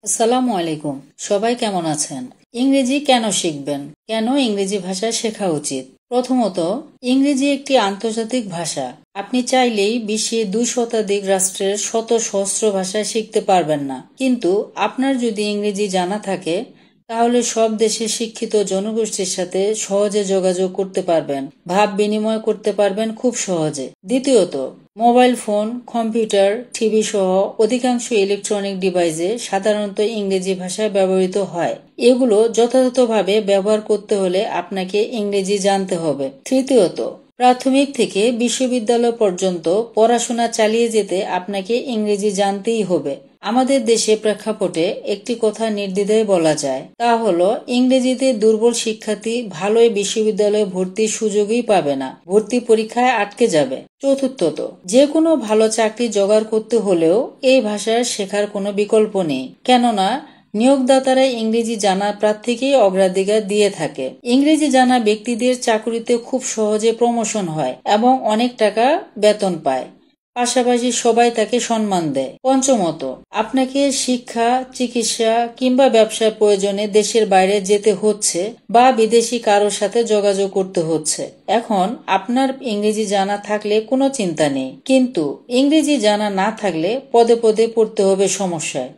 আসসালামু আলাইকুম। সবাই কেমন আছেন? ইংরেজি কেন শিখবেন? কেন ইংরেজি ভাষা শেখা উচিত? প্রথমত, ইংরেজি একটি আন্তর্জাতিক ভাষা। আপনি চাইলেই বিশ্বে 2 শতাধিক রাষ্ট্রের শত সহস্র ভাষা শিখতে পারবেন না, কিন্তু আপনার যদি ইংরেজি জানা থাকে তাহলে সব দেশের শিক্ষিত জনগোষ্ঠীর সাথে সহজে যোগাযোগ করতে পারবেন, ভাব বিনিময় করতে পারবেন খুব সহজে। দ্বিতীয়ত, মোবাইল ফোন, কম্পিউটার, টিভি সহ অধিকাংশ ইলেকট্রনিক ডিভাইসে সাধারণত ইংরেজি ভাষায় ব্যবহৃত হয়। এগুলো যথাযথভাবে ব্যবহার করতে হলে আপনাকে ইংরেজি জানতে হবে। তৃতীয়ত, প্রাথমিক থেকে বিশ্ববিদ্যালয় পর্যন্ত পড়াশোনা চালিয়ে যেতে আপনাকে ইংরেজি জানতেই হবে। আমাদের দেশে প্রেক্ষাপটে একটি কথা নির্দ্বিধায় বলা যায়, তা হলো ইংরেজিতে দুর্বল শিক্ষার্থী ভালোই বিশ্ববিদ্যালয়ে ভর্তির সুযোগই পাবে না, ভর্তি পরীক্ষায় আটকে যাবে। চতুর্থত, যে কোনো ভালো চাকরি জোগাড় করতে হলেও এই ভাষা শেখার কোনো বিকল্প নেই, কেননা নিয়োগদাতারা ইংরেজি জানা প্রার্থীকেই অগ্রাধিকার দিয়ে থাকে। ইংরেজি জানা ব্যক্তিদের চাকরিতে খুব সহজে প্রমোশন হয় এবং অনেক টাকা বেতন পায়। পাশাপাশি সবাই তাকে সম্মান দেয়। পঞ্চমত, আপনাকে শিক্ষা, চিকিৎসা কিংবা ব্যবসার প্রয়োজনে দেশের বাইরে যেতে হচ্ছে বা বিদেশি কারোর সাথে যোগাযোগ করতে হচ্ছে। এখন আপনার ইংরেজি জানা থাকলে কোনো চিন্তা নেই, কিন্তু ইংরেজি জানা না থাকলে পদে পদে পড়তে হবে সমস্যায়।